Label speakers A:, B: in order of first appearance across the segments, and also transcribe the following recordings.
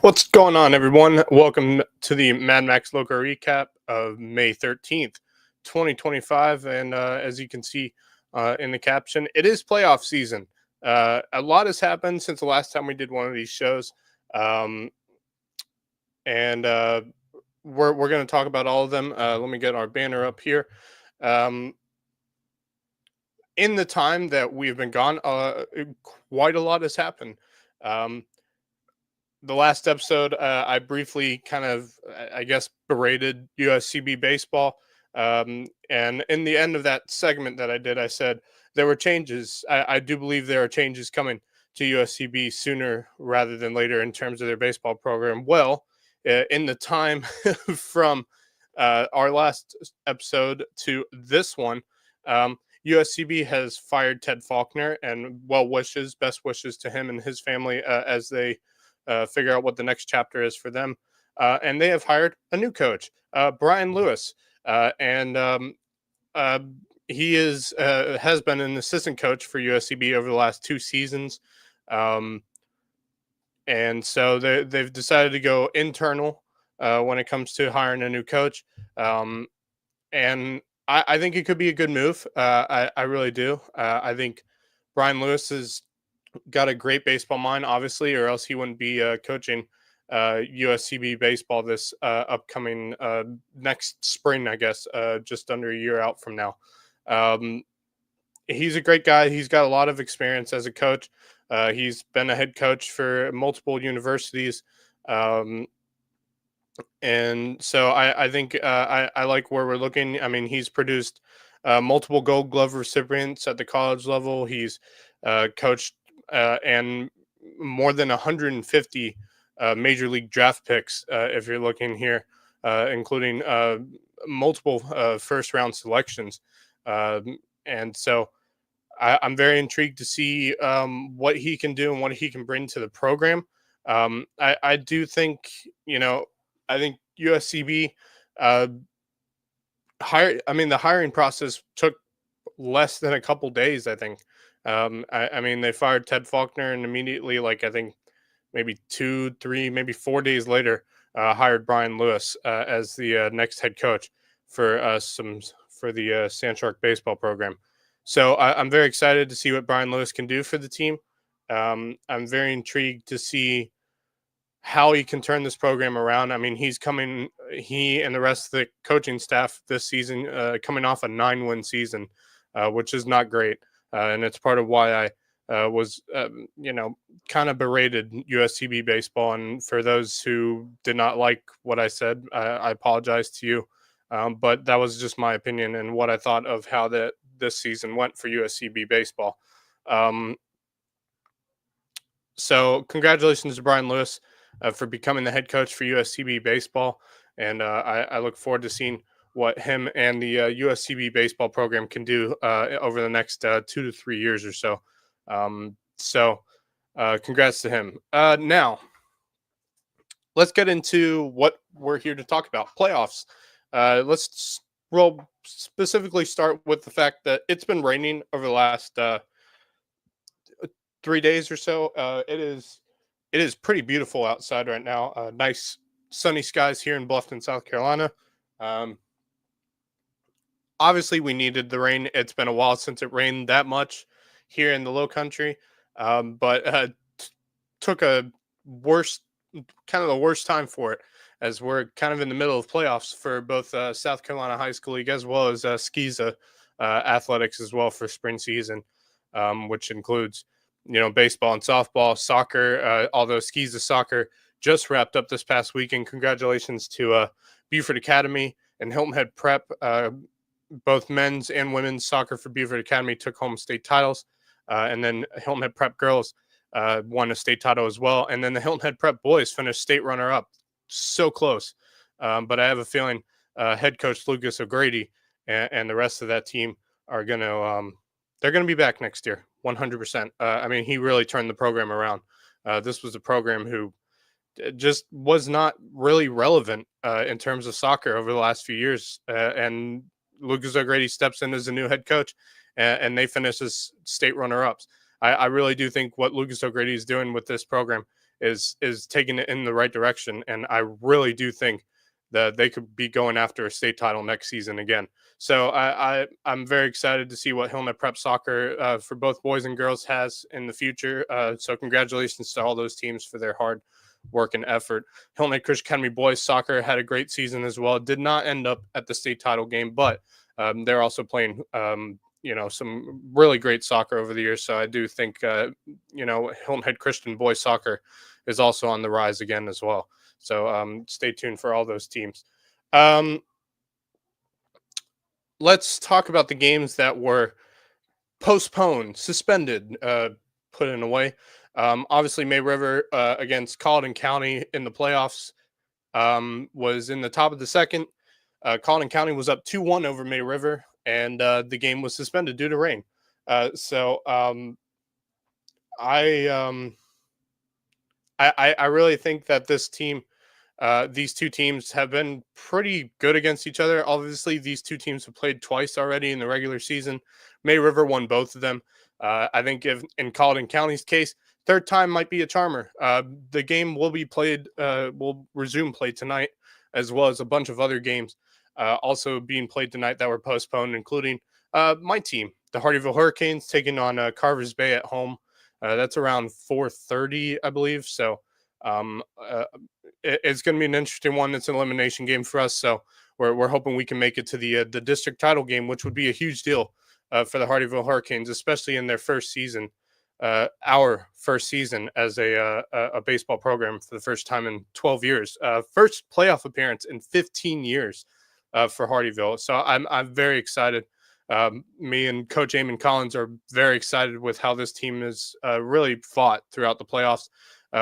A: What's going on, everyone? Welcome to the Mad Max Lowco recap of May 13th, 2025. And as you can see in the caption, it is playoff season. A lot has happened since the last time we did one of these shows. Um, and we're going to talk about all of them. Let me get our banner up here. In the time that we've been gone, quite a lot has happened. The last episode, I briefly kind of, I guess, berated USCB baseball. And in the end of that segment that I did, I said there were changes. I do believe there are changes coming to USCB sooner rather than later in terms of their baseball program. Well, in the time from our last episode to this one, USCB has fired Ted Faulkner, and best wishes to him and his family as they figure out what the next chapter is for them. And they have hired a new coach, Brian Lewis, and he has been an assistant coach for USCB over the last 2 seasons. And so they've decided to go internal when it comes to hiring a new coach. And I think it could be a good move. I really do. I think Brian Lewis is got a great baseball mind, obviously, or else he wouldn't be coaching USCB baseball this upcoming next spring, I guess, just under a year out from now. He's a great guy. He's got a lot of experience as a coach. He's been a head coach for multiple universities. And so I think I like where we're looking. I mean, he's produced multiple Gold Glove recipients at the college level. He's coached and more than 150 major league draft picks, if you're looking here, including multiple first round selections. And so I'm very intrigued to see what he can do and what he can bring to the program. I do think, I think USCB the hiring process took less than a couple days, I think. I mean, they fired Ted Faulkner and immediately, I think maybe 2, 3, maybe 4 days later, hired Brian Lewis as the next head coach for the Sand Shark baseball program. So I'm very excited to see what Brian Lewis can do for the team. I'm very intrigued to see how he can turn this program around. I mean, he and the rest of the coaching staff this season, coming off a 9-win season, which is not great. And it's part of why I was, kind of berated USCB baseball. And for those who did not like what I said, I apologize to you. But that was just my opinion and what I thought of how this season went for USCB baseball. So congratulations to Brian Lewis for becoming the head coach for USCB baseball. And I look forward to seeing what him and the USCB baseball program can do over the next 2 to 3 years or so. Congrats to him. Now, let's get into what we're here to talk about, playoffs. Let's specifically start with the fact that it's been raining over the last 3 days or so. It is pretty beautiful outside right now. Nice sunny skies here in Bluffton, South Carolina. Obviously, we needed the rain. It's been a while since it rained that much here in the Low Country, but took the worst time for it, as we're kind of in the middle of playoffs for both South Carolina High School League as well as SCISA athletics as well for spring season, which includes baseball and softball, soccer. Although SCISA soccer just wrapped up this past weekend. Congratulations to Beaufort Academy and Hilton Head Prep. Both men's and women's soccer for Beaufort Academy took home state titles. And then Hilton Head Prep girls won a state title as well. And then the Hilton Head Prep boys finished state runner-up. So close. But I have a feeling head coach Lucas O'Grady and the rest of that team are going to they're going to be back next year, 100%. I mean, he really turned the program around. This was a program who just was not really relevant in terms of soccer over the last few years. And Lucas O'Grady steps in as a new head coach, and they finish as state runner-ups. I really do think what Lucas O'Grady is doing with this program is taking it in the right direction, and I really do think that they could be going after a state title next season again. So I'm very excited to see what Hillnet Prep Soccer for both boys and girls has in the future. So congratulations to all those teams for their hard work and effort. Hillnet Christian Academy boys soccer had a great season as well. Did not end up at the state title game, but they're also playing some really great soccer over the years. So I do think Hilton Head Christian boys soccer is also on the rise again as well. So stay tuned for all those teams. Let's talk about the games that were postponed, suspended, put in away. Obviously, May River against Colleton County in the playoffs was in the top of the second. Colleton County was up 2-1 over May River, and the game was suspended due to rain. I really think that these two teams have been pretty good against each other. Obviously, these two teams have played twice already in the regular season. May River won both of them. I think if in Colleton County's case, third time might be a charmer. The game will be played, will resume play tonight, as well as a bunch of other games also being played tonight that were postponed, including my team, the Hardyville Hurricanes, taking on Carvers Bay at home. That's around 4:30, I believe. So it's going to be an interesting one. It's an elimination game for us, so we're hoping we can make it to the district title game, which would be a huge deal for the Hardyville Hurricanes, especially in their first season, our first season as a baseball program for the first time in 12 years, first playoff appearance in 15 years for Hardyville. So I'm very excited. Me and Coach Eamon Collins are very excited with how this team has really fought throughout the playoffs.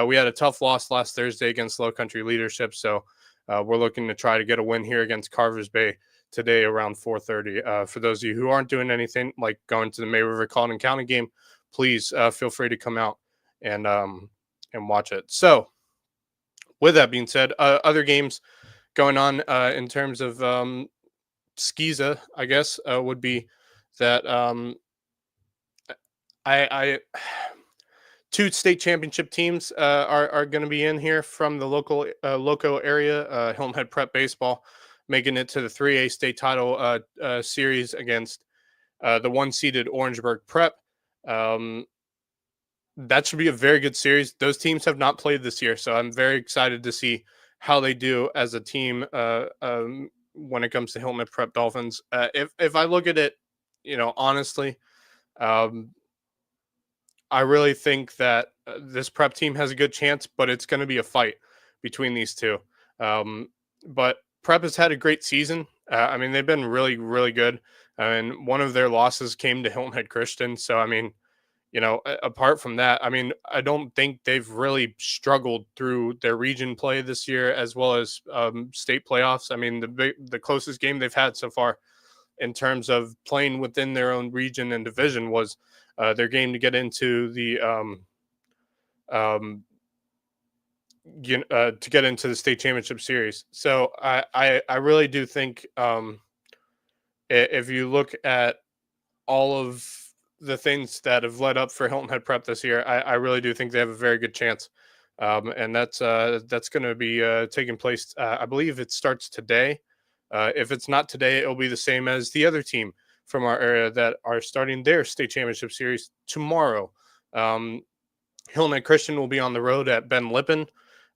A: We had a tough loss last Thursday against Low Country Leadership, so we're looking to try to get a win here against Carvers Bay today around 4:30. For those of you who aren't doing anything like going to the May River Colleton County game, please feel free to come out and watch it. So, with that being said, other games going on in terms of SCISA, I guess, would be that I two state championship teams are going to be in here from the local Lowco area. Hilton Head Prep Baseball making it to the 3A state title series against the one-seeded Orangeburg Prep. That should be a very good series. Those teams have not played this year, so I'm very excited to see how they do as a team when it comes to Hilton Head Prep Dolphins. If I look at it, honestly, I really think that this prep team has a good chance, but it's going to be a fight between these two. But prep has had a great season. I mean, they've been really, really good. And one of their losses came to Hilton Head Christian. So, I mean, apart from that, I mean, I don't think they've really struggled through their region play this year, as well as state playoffs. I mean, the closest game they've had so far in terms of playing within their own region and division was their game to get into the to get into the state championship series. So I really do think if you look at all of the things that have led up for Hilton Head Prep this year, I really do think they have a very good chance. And that's going to be taking place. I believe it starts today. If it's not today, it'll be the same as the other team from our area that are starting their state championship series tomorrow. Hilton Head Christian will be on the road at Ben Lippen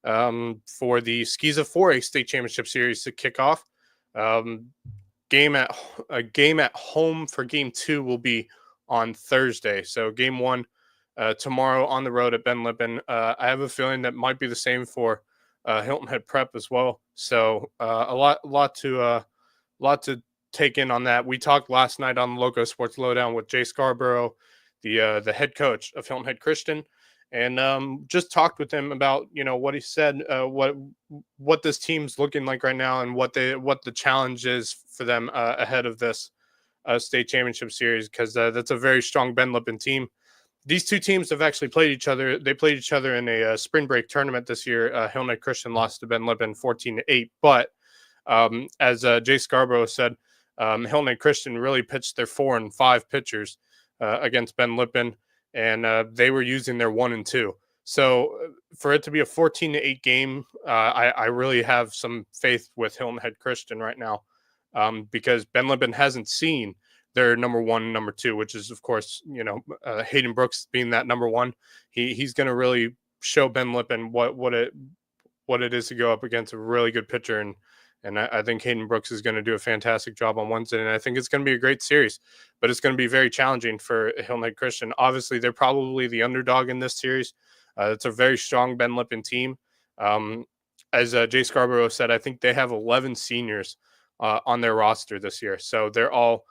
A: for the SCHISA 4A state championship series to kick off. Game at home for game 2 will be on Thursday. So game 1 tomorrow on the road at Ben Lippen. I have a feeling that might be the same for Hilton Head Prep as well. So a lot to take in on that. We talked last night on the Lowco Sports Lowdown with Jay Scarborough, the head coach of Hilton Head Christian, and just talked with him about what he said, what this team's looking like right now, and what the challenge is for them ahead of this state championship series, because that's a very strong Ben Lippen team. These two teams have actually played each other. They played each other in a spring break tournament this year. Hilton Head Christian lost to Ben Lippen 14-8, but as Jay Scarborough said, Hilton Head Christian really pitched their 4 and 5 pitchers against Ben Lippen, and they were using their 1 and 2. So for it to be a 14-8 game, I really have some faith with Hilton Head Christian right now, because Ben Lippen hasn't seen their number one, number two, which is of course Hayden Brooks being that number one. He's going to really show Ben Lippen what it is to go up against a really good pitcher, and I think Hayden Brooks is going to do a fantastic job on Wednesday, and I think it's going to be a great series, but it's going to be very challenging for Hilton Head Christian. Obviously, they're probably the underdog in this series. It's a very strong Ben Lippen team. As Jay Scarborough said, I think they have 11 seniors on their roster this year, so they're all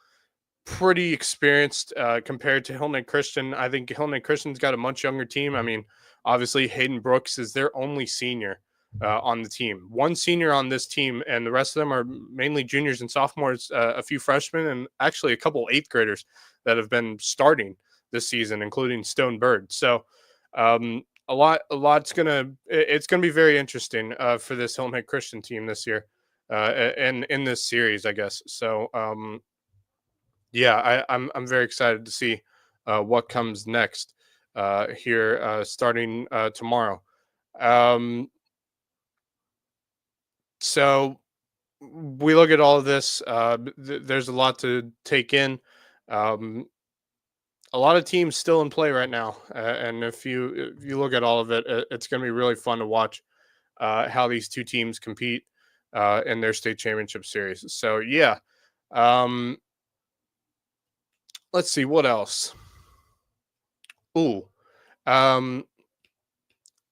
A: pretty experienced compared to Hilton Head Christian. I think Hilton Head Christian's got a much younger team. I mean, obviously Hayden Brooks is their only senior on the team. One senior on this team, and the rest of them are mainly juniors and sophomores, a few freshmen, and actually a couple eighth graders that have been starting this season, including Stone Bird. So it's gonna be very interesting for this Hilton Head Christian team this year, and in this series, I guess. So yeah, I'm very excited to see what comes next here starting tomorrow. Um, so we look at all of this. There's a lot to take in. Um, a lot of teams still in play right now, and if you look at all of it, it's going to be really fun to watch how these two teams compete in their state championship series. So yeah, um, let's see what else. Ooh, um,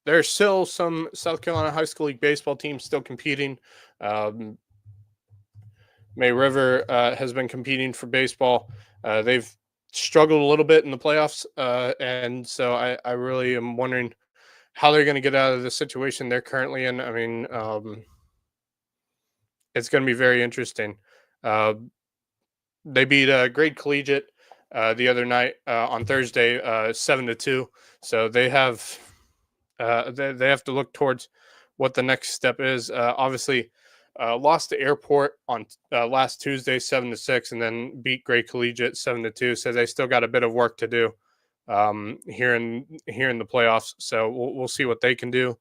A: there's still some South Carolina High School League baseball teams still competing. Um, May River has been competing for baseball. They've struggled a little bit in the playoffs, and so I really am wondering how they're going to get out of the situation they're currently in. I mean, it's going to be very interesting. Uh, they beat Grade Collegiate the other night on Thursday, 7-2. So they have they have to look towards what the next step is. Obviously, lost to Airport on last Tuesday, 7-6, and then beat Gray Collegiate 7-2. So they still got a bit of work to do here in the playoffs. So we'll see what they can do.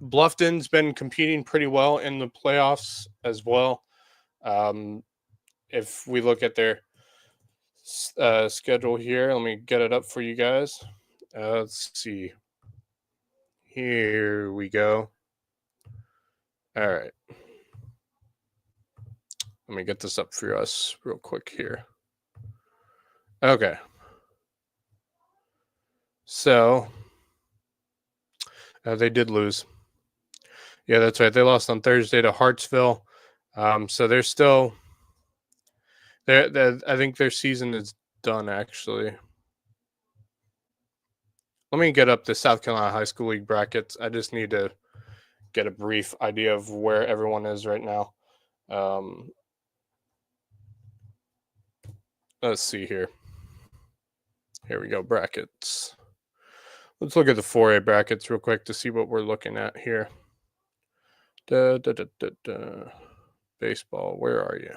A: Bluffton's been competing pretty well in the playoffs as well. If we look at their schedule here, let me get it up for you guys. Let's see. Here we go. All right. Let me get this up for us real quick here. Okay. So they did lose. Yeah, that's right. They lost on Thursday to Hartsville. So they're still I think their season is done, actually. Let me get up the South Carolina High School League brackets. I just need to get a brief idea of where everyone is right now. Let's see here. Here we go, brackets. Let's look at the 4A brackets real quick to see what we're looking at here. Baseball, where are you?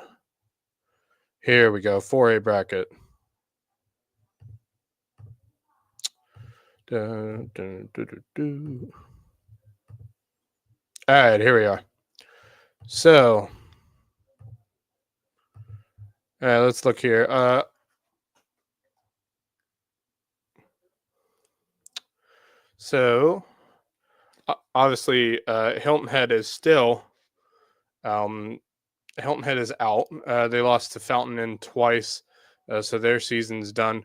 A: Here we go, 4A bracket. All right, here we are. So, all right, let's look here. So, obviously, Hilton Head is still. Hilton Head is out. They lost to Fountain Inn twice, so their season's done.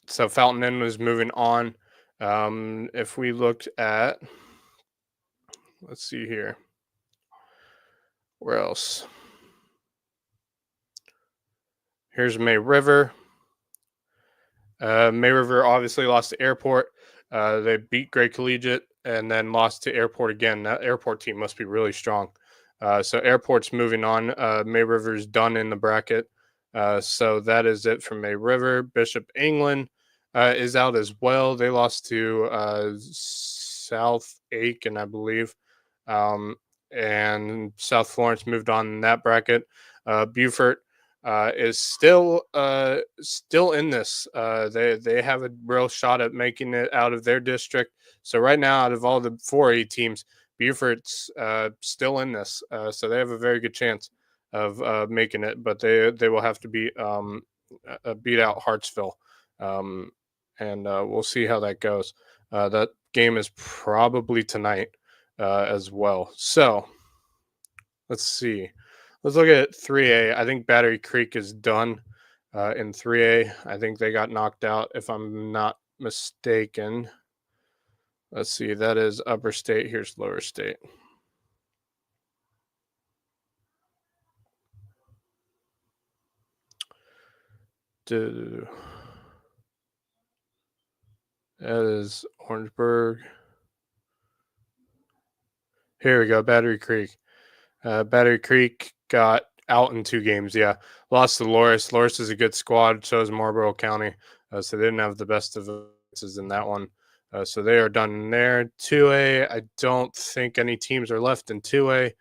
A: So Fountain Inn was moving on. If we looked at, let's see here, where else? Here's May River. May River obviously lost to Airport. They beat Gray Collegiate and then lost to Airport again. That Airport team must be really strong. So Airport's moving on. May River's done in the bracket. So that is it for May River. Bishop England is out as well. They lost to South Aiken, I believe. And South Florence moved on in that bracket. Beaufort is still in this. They have a real shot at making it out of their district. So right now, out of all the 4A teams, Beaufort's still in this. So they have a very good chance of making it, but they will have to beat out Hartsville, um, and we'll see how that goes. That game is probably tonight as well. So let's see. Let's look at 3A. I think Battery Creek is done in 3A. I think they got knocked out, if I'm not mistaken. Let's see. That is Upper State. Here's Lower State. That is Orangeburg. Here we go. Battery Creek. Battery Creek got out in 2 games. Yeah, lost to Loris. Loris is a good squad. So is Marlboro County. So they didn't have the best of chances in that one. So they are done in there. 2A. I don't think any teams are left in 2A.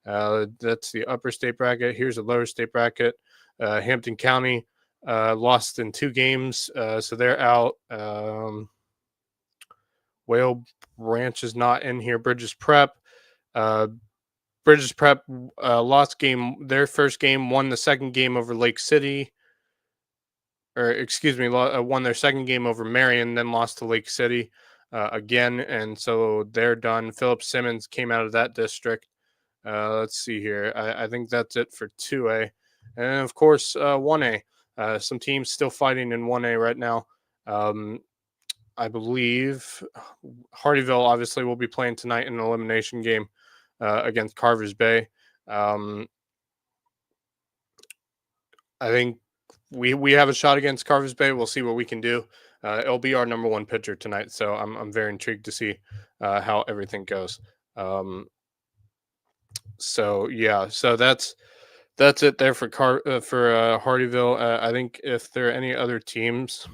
A: That's the upper state bracket. Here's the lower state bracket. Hampton County lost in 2 games, so they're out. Whale Ranch is not in here. Bridges Prep. Bridges Prep lost their first game, won the second game over Lake City. Or excuse me, won their second game over Marion, then lost to Lake City again, and so they're done. Philip Simmons came out of that district. Let's see here. I think that's it for 2A. And of course, 1A. Some teams still fighting in 1A right now. I believe Hardyville obviously will be playing tonight in an elimination game against Carvers Bay. I think we have a shot against Carvers Bay. We'll see what we can do. It'll be our number 1 pitcher tonight, so I'm very intrigued to see how everything goes. So yeah, so that's it there for Hardyville. I think if there are any other teams,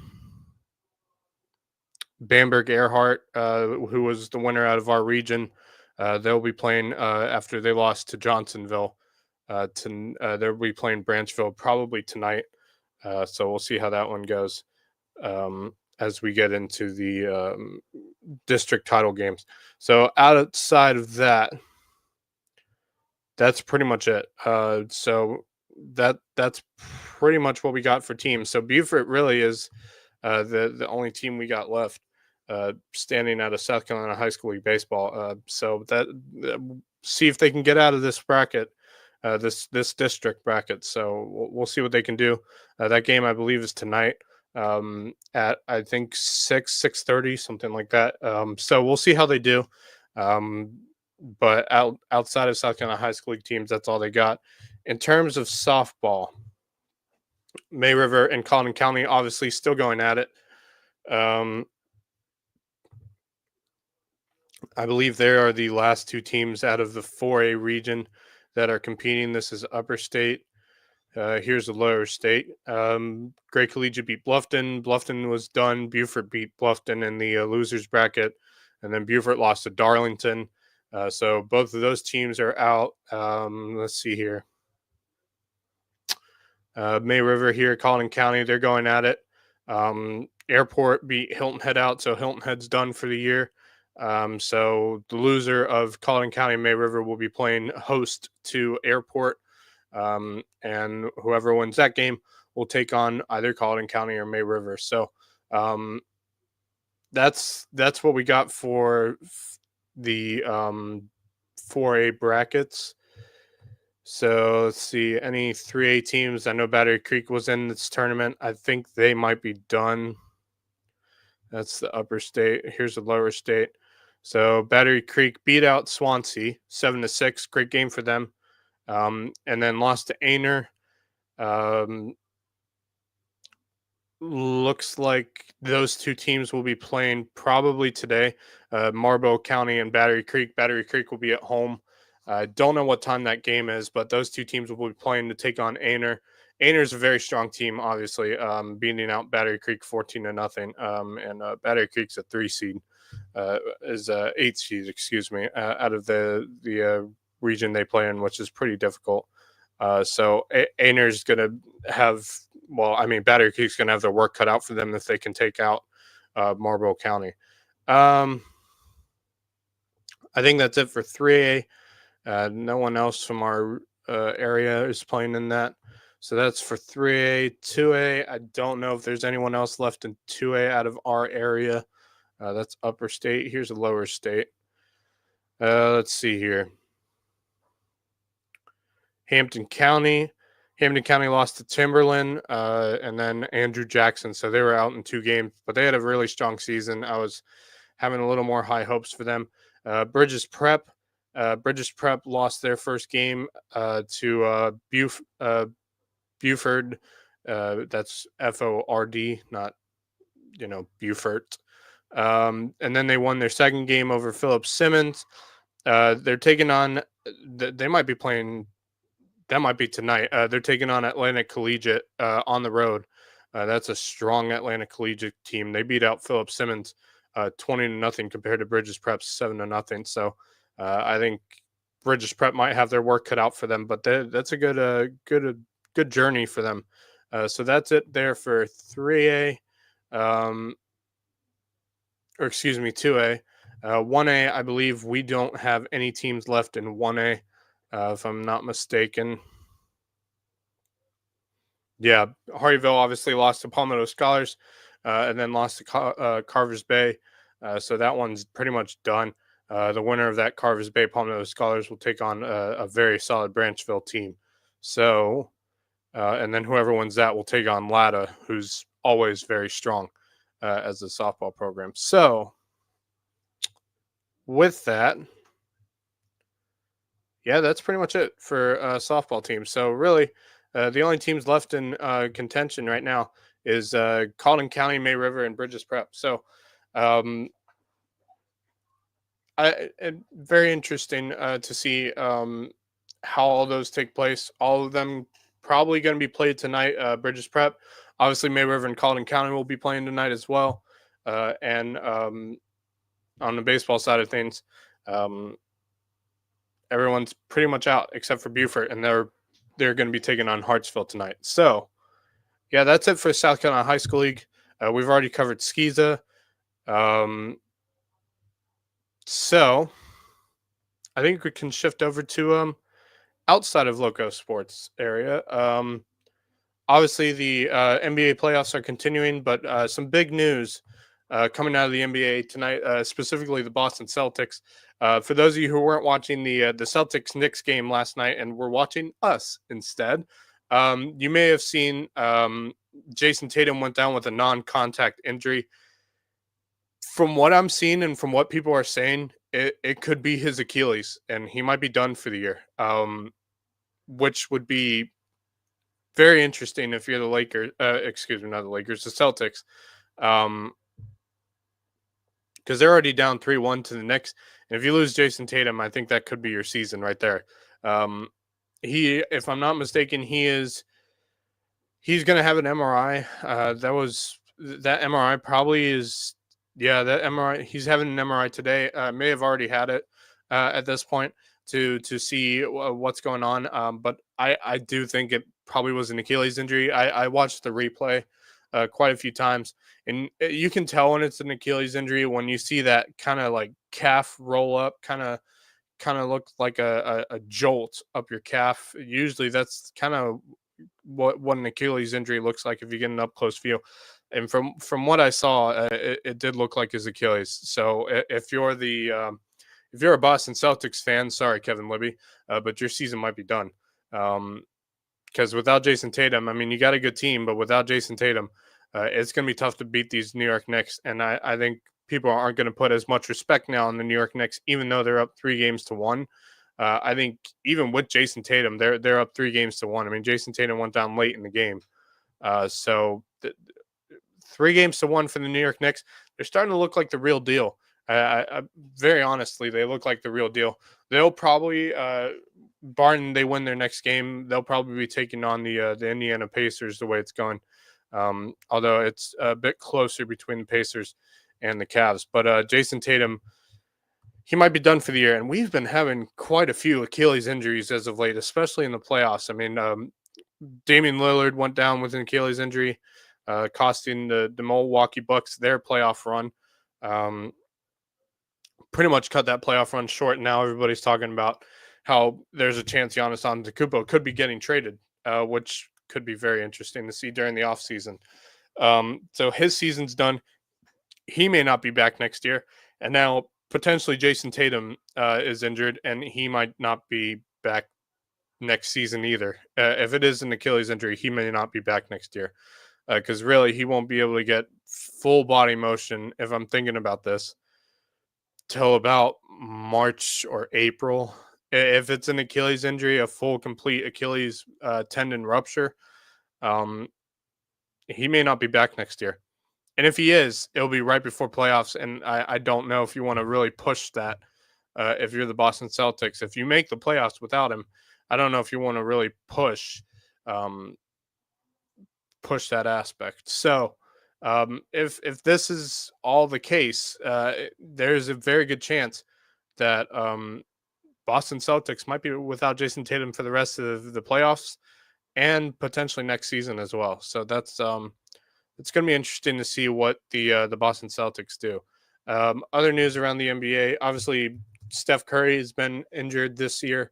A: Bamberg Earhart, who was the winner out of our region, they'll be playing after they lost to Johnsonville. They'll be playing Branchville probably tonight. So we'll see how that one goes as we get into the district title games. So outside of that, that's pretty much it. So that's pretty much what we got for teams. So Beaufort really is the only team we got left standing out of South Carolina High School League baseball. So see if they can get out of this bracket, this district bracket. So we'll see what they can do. That game I believe is tonight at I think 6:30, something like that. So we'll see how they do. But outside of South Carolina High School League teams, that's all they got. In terms of softball, May River and Colleton County obviously still going at it. I believe they are the last 2 teams out of the 4A region that are competing. This is Upper State. Here's the Lower State. Great Collegiate beat Bluffton. Bluffton was done. Beaufort beat Bluffton in the losers bracket, and then Beaufort lost to Darlington. So both of those teams are out. Let's see here. May River here, Colleton County, they're going at it. Airport beat Hilton Head out, so Hilton Head's done for the year. So the loser of Colleton County May River will be playing host to Airport, and whoever wins that game will take on either Colleton County or May River. So that's what we got for the 4A brackets. So let's see, any 3A teams. I know Battery Creek was in this tournament. I think they might be done. That's the upper state. Here's the lower state. So Battery Creek beat out Swansea 7-6. Great game for them. And then lost to Aner. Looks like those 2 teams will be playing probably today. Marlboro County and Battery Creek. Battery Creek will be at home. I don't know what time that game is, but those 2 teams will be playing to take on Aner. Aner is a very strong team, obviously, beating out Battery Creek 14-0. And Battery Creek's a 3 seed, is 8 seed, excuse me, out of the region they play in, which is pretty difficult. So Ainer's going to have, well, I mean, Battery Creek's going to have their work cut out for them if they can take out Marlboro County. I think that's it for 3A. No one else from our area is playing in that. So that's for 3A. 2A, I don't know if there's anyone else left in 2A out of our area. That's upper state. Here's a lower state. Let's see here. Hampton County. Hampton County lost to Timberland and then Andrew Jackson. So they were out in 2 games, but they had a really strong season. I was having a little more high hopes for them. Bridges Prep. Bridges Prep lost their first game to Buford. That's Ford, not Beaufort. And then they won their second game over Philip Simmons. They're taking on. They might be playing. That might be tonight. They're taking on Atlantic Collegiate on the road. That's a strong Atlantic Collegiate team. They beat out Philip Simmons 20-0 compared to Bridges Prep's 7-0. So I think Bridges Prep might have their work cut out for them, but that's a good journey for them. So that's it there for 3A, or excuse me, 2A. 1A, I believe we don't have any teams left in 1A, if I'm not mistaken. Yeah, Hardyville obviously lost to Palmetto Scholars, and then lost to Carvers Bay. So that one's pretty much done. The winner of that Carvers Bay Palmetto Scholars will take on a very solid Branchville team. So, and then whoever wins that will take on Latta, who's always very strong as a softball program. So, with that, yeah, that's pretty much it for softball teams. So really, the only teams left in contention right now is Colton County, May River, and Bridges Prep. So, very interesting to see how all those take place. All of them probably going to be played tonight. Bridges Prep, obviously, May River and Colton County will be playing tonight as well. And on the baseball side of things, everyone's pretty much out except for Beaufort, and they're going to be taking on Hartsville tonight. So, yeah, that's it for South Carolina High School League. We've already covered SCISA. So, I think we can shift over to outside of Lowco sports area. Obviously, the NBA playoffs are continuing, but some big news coming out of the NBA tonight, specifically the Boston Celtics. For those of you who weren't watching the Celtics-Knicks game last night and were watching us instead, you may have seen Jason Tatum went down with a non-contact injury. From what I'm seeing and from what people are saying, it could be his Achilles, and he might be done for the year, which would be very interesting if you're the Lakers. Excuse me, not the Lakers, the Celtics. Because they're already down 3-1 to the Knicks. And if you lose Jason Tatum, I think that could be your season right there. If I'm not mistaken, he's going to have an MRI. That MRI probably is, yeah, that MRI, he's having an MRI today. May have already had it at this point to see what's going on. But I do think it probably was an Achilles injury. I watched the replay quite a few times, and you can tell when it's an Achilles injury when you see that kind of like calf roll up, kind of look like a jolt up your calf. Usually that's kind of what an Achilles injury looks like if you get an up close view. And from what I saw, it did look like his Achilles. So if you're a Boston Celtics fan, sorry, Kevin Libby, but your season might be done. Because without Jason Tatum, I mean, you got a good team, but without Jason Tatum, it's going to be tough to beat these New York Knicks. And I think people aren't going to put as much respect now on the New York Knicks, even though they're up 3-1. I think even with Jason Tatum, they're up 3-1. I mean, Jason Tatum went down late in the game. So 3-1 for the New York Knicks. They're starting to look like the real deal. Very honestly, they look like the real deal. They'll probably, barring they win their next game, they'll probably be taking on the Indiana Pacers the way it's going. Although it's a bit closer between the Pacers and the Cavs. But Jason Tatum, he might be done for the year. And we've been having quite a few Achilles injuries as of late, especially in the playoffs. I mean, Damian Lillard went down with an Achilles injury, costing the Milwaukee Bucks their playoff run. Um, Pretty much cut that playoff run short. Now everybody's talking about how there's a chance Giannis Antetokounmpo could be getting traded, which could be very interesting to see during the offseason. So his season's done. He may not be back next year. And now potentially Jason Tatum is injured, and he might not be back next season either. If it is an Achilles injury, he may not be back next year because really he won't be able to get full body motion, if I'm thinking about this, till about March or April. If it's an Achilles injury, a full complete Achilles tendon rupture, um, he may not be back next year. And if he is, it'll be right before playoffs. And I don't know if you want to really push that. If you're the Boston Celtics, if you make the playoffs without him, I don't know if you want to really um, push that aspect. So if this is all the case, there's a very good chance that Boston Celtics might be without Jason Tatum for the rest of the playoffs and potentially next season as well. So that's it's going to be interesting to see what the Boston Celtics do. Other news around the NBA, obviously Steph Curry has been injured this year,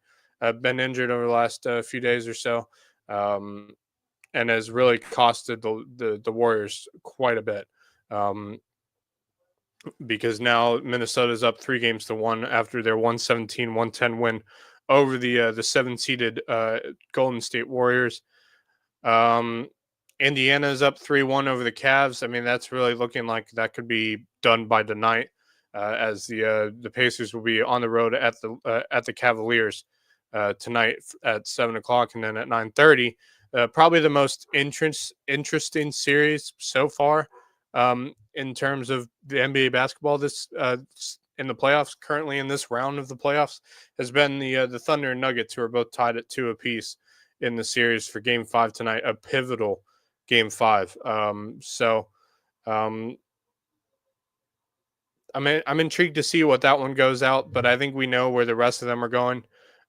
A: been injured over the last few days or so, and has really costed the Warriors quite a bit. Because now Minnesota's up 3-1 after their 117-110 win over the 7-seeded Golden State Warriors. Indiana is up 3-1 over the Cavs. I mean, that's really looking like that could be done by tonight, as the Pacers will be on the road at the Cavaliers tonight at 7 o'clock, and then at 9:30. Probably the most interesting series so far in terms of the NBA basketball this in the playoffs. Currently in this round of the playoffs has been the Thunder and Nuggets, who are both tied at 2 apiece in the series for Game 5 tonight, a pivotal Game 5. I'm intrigued to see what that one goes out, but I think we know where the rest of them are going.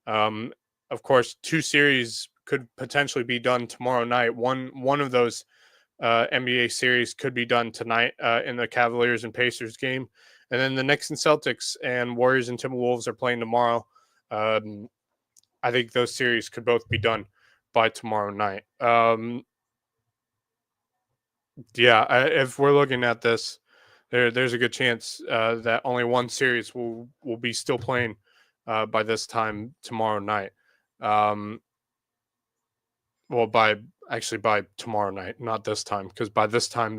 A: Of course, 2 series could potentially be done tomorrow night. One of those NBA series could be done tonight in the Cavaliers and Pacers game, and then the Knicks and Celtics and Warriors and Timberwolves are playing tomorrow. I think those series could both be done by tomorrow night. If we're looking at this, there's a good chance that only one series will be still playing by this time tomorrow night. Well, by tomorrow night, not this time, because by this time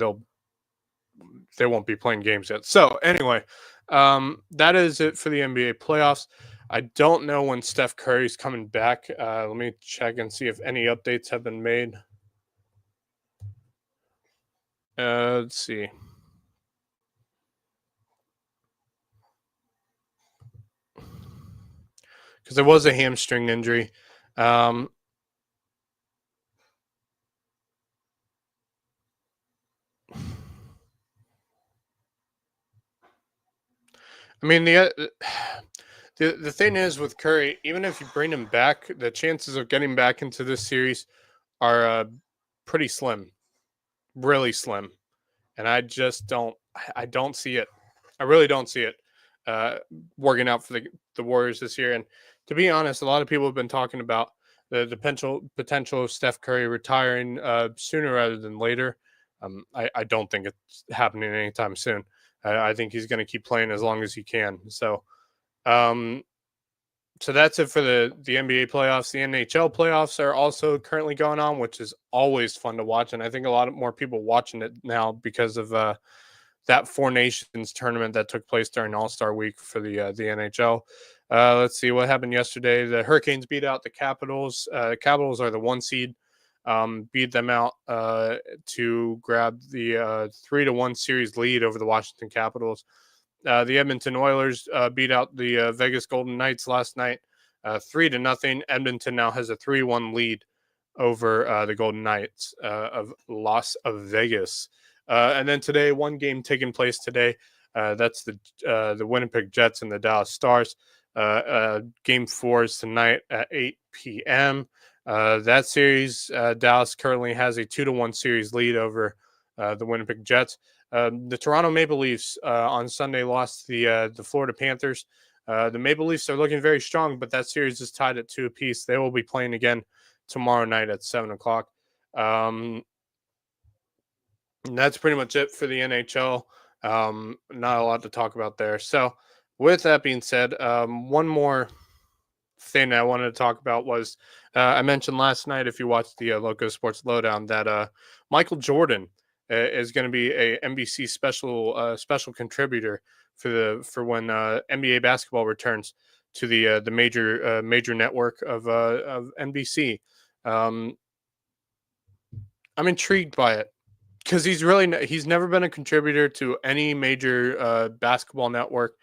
A: they won't be playing games yet. So anyway, that is it for the NBA playoffs. I don't know when Steph Curry's coming back. Let me check and see if any updates have been made. Let's see. Because there was a hamstring injury. I mean the thing is with Curry, even if you bring him back, the chances of getting back into this series are pretty slim, really slim, and I don't see it. I really don't see it working out for the Warriors this year. And to be honest, a lot of people have been talking about the potential of Steph Curry retiring sooner rather than later. I don't think it's happening anytime soon. I think he's going to keep playing as long as he can. Um, so that's it for the NBA playoffs. The NHL playoffs are also currently going on, which is always fun to watch, and I think a lot more people watching it now because of that Four Nations tournament that took place during All-Star Week for the NHL. Let's see what happened yesterday. The Hurricanes beat out the Capitals. Capitals are the 1 seed. Beat them out to grab the 3-1 series lead over the Washington Capitals. The Edmonton Oilers beat out the Vegas Golden Knights last night, 3-0. Edmonton now has a 3-1 lead over the Golden Knights of Las Vegas. And then today, one game taking place today. That's the Winnipeg Jets and the Dallas Stars. Game 4 is tonight at 8 p.m. That series, Dallas currently has a 2-1 series lead over the Winnipeg Jets. The Toronto Maple Leafs on Sunday lost to the Florida Panthers. The Maple Leafs are looking very strong, but that series is tied at 2 apiece. They will be playing again tomorrow night at 7 o'clock. And that's pretty much it for the NHL. Not a lot to talk about there. So, with that being said, one more thing I wanted to talk about was I mentioned last night, if you watched the Lowco Sports Lowdown, that Michael Jordan is going to be a NBC special contributor for when NBA basketball returns to the major network of NBC. Um, I'm intrigued by it because he's never been a contributor to any major basketball network.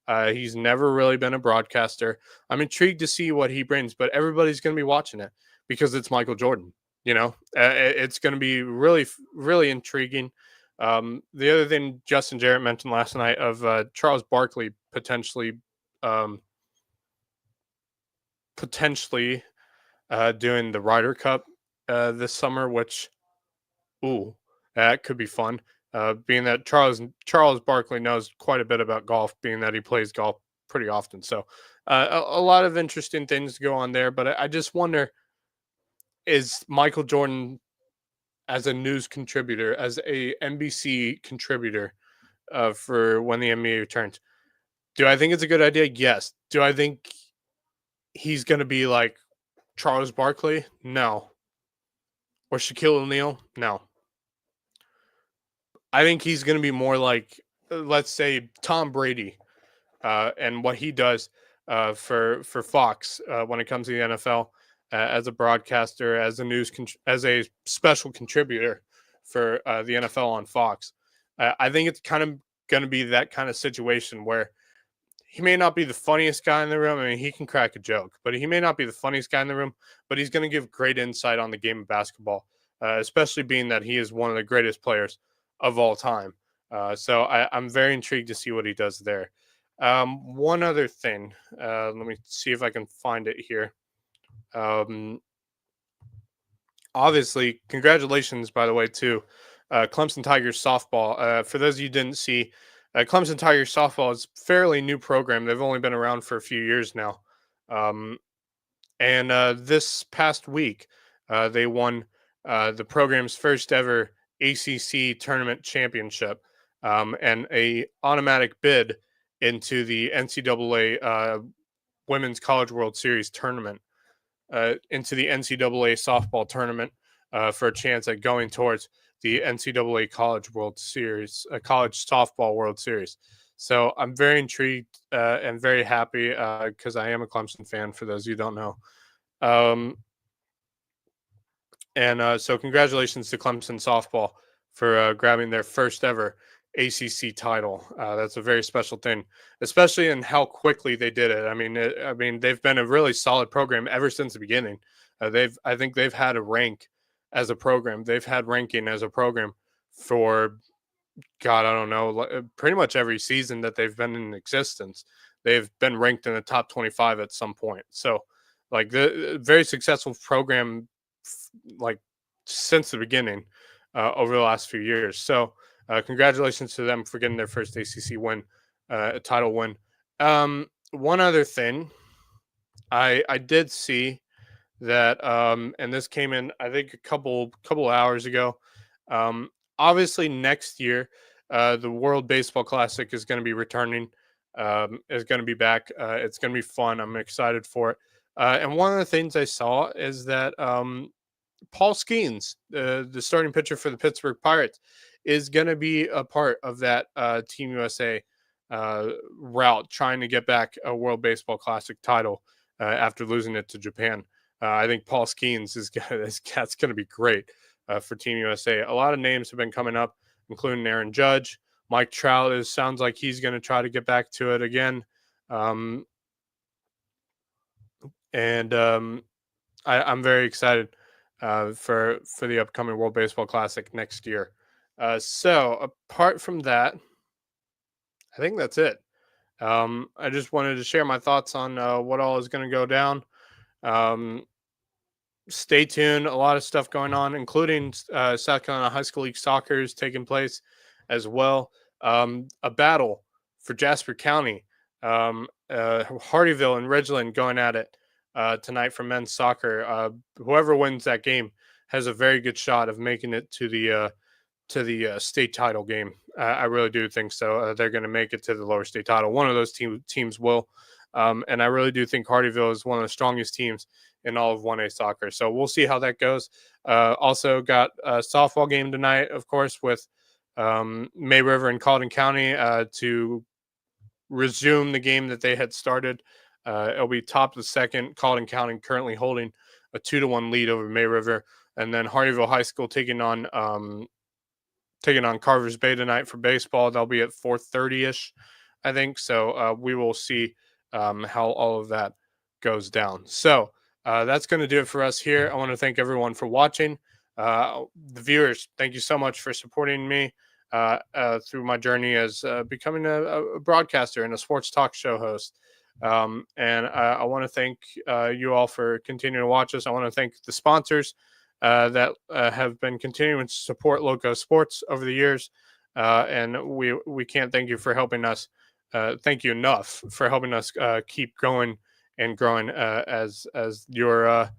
A: He's never really been a broadcaster. I'm intrigued to see what he brings, but everybody's going to be watching it because it's Michael Jordan. It's going to be really intriguing. The other thing Justin Jarrett mentioned last night of Charles Barkley um, potentially doing the Ryder Cup this summer, which ooh, that could be fun. Being that Charles Barkley knows quite a bit about golf, being that he plays golf pretty often. So a lot of interesting things to go on there. But I just wonder, is Michael Jordan as a news contributor, as a NBC contributor for when the NBA returns? Do I think it's a good idea? Yes. Do I think he's going to be like Charles Barkley? No. Or Shaquille O'Neal? No. I think he's going to be more like, let's say, Tom Brady, and what he does for Fox when it comes to the NFL as a broadcaster, as as a special contributor for the NFL on Fox. I think it's kind of going to be that kind of situation where he may not be the funniest guy in the room. I mean, he can crack a joke, but he may not be the funniest guy in the room. But he's going to give great insight on the game of basketball, especially being that he is one of the greatest players of all time. So I'm very intrigued to see what he does there. One other thing, let me see if I can find it here. Um, Obviously, congratulations, by the way, to Clemson Tigers softball. For those of you who didn't see, Clemson Tigers softball is a fairly new program. They've only been around for a few years now. Um, and this past week, they won the program's first ever ACC tournament championship, and a automatic bid into the NCAA Women's College World Series tournament, into the NCAA softball tournament for a chance at going towards the NCAA College World Series, College Softball World Series. So I'm very intrigued and very happy because I am a Clemson fan, for those of you who don't know. Um, and so congratulations to Clemson softball for grabbing their first ever ACC title. That's a very special thing, especially in how quickly they did it. I mean, they've been a really solid program ever since the beginning. I think they've had a rank as a program. They've had ranking as a program for God, I don't know, pretty much every season that they've been in existence. They've been ranked in the top 25 at some point. So, like the very successful program, like since the beginning, over the last few years. So, congratulations to them for getting their first ACC win, a title win. One other thing, I did see that, and this came in, I think, a couple hours ago. Um, Obviously, next year, the World Baseball Classic is going to be returning. Is going to be back. It's going to be fun. I'm excited for it. And one of the things I saw is that Paul Skeens, the starting pitcher for the Pittsburgh Pirates, is going to be a part of that Team USA route, trying to get back a World Baseball Classic title after losing it to Japan. I think Paul Skeens that's going to be great for Team USA. A lot of names have been coming up, including Aaron Judge. Mike Trout sounds like he's going to try to get back to it again. And I'm very excited for the upcoming World Baseball Classic next year. So apart from that, I think that's it. I just wanted to share my thoughts on what all is going to go down. Um, Stay tuned. A lot of stuff going on, including South Carolina High School League soccer is taking place as well. A battle for Jasper County. Hardyville and Ridgeland going at it tonight for men's soccer. Whoever wins that game has a very good shot of making it to the state title game. I really do think so. They're going to make it to the lower state title. One of those teams will. And I really do think Hardyville is one of the strongest teams in all of 1A soccer. So we'll see how that goes. Also got a softball game tonight, of course, with May River and Colleton County to resume the game that they had started. It'll be top of the second. Colleton County currently holding a 2-1 lead over May River. And then Hardyville High School taking on Carver's Bay tonight for baseball. They'll be at 4:30ish, I think. So we will see how all of that goes down. So that's going to do it for us here. I want to thank everyone for watching. The viewers, thank you so much for supporting me through my journey as becoming a broadcaster and a sports talk show host. And I want to thank you all for continuing to watch us. I want to thank the sponsors that have been continuing to support Lowco Sports over the years. And we can't thank you for helping us. Thank you enough for helping us keep going and growing as your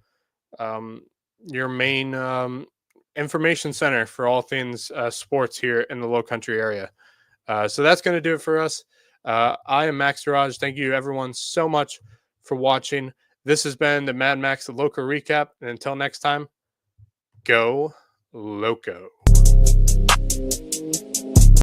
A: main information center for all things sports here in the Low Country area. So that's going to do it for us. I am Max Duraj. Thank you, everyone, so much for watching. This has been the Mad Max the Lowco recap. And until next time, go Lowco.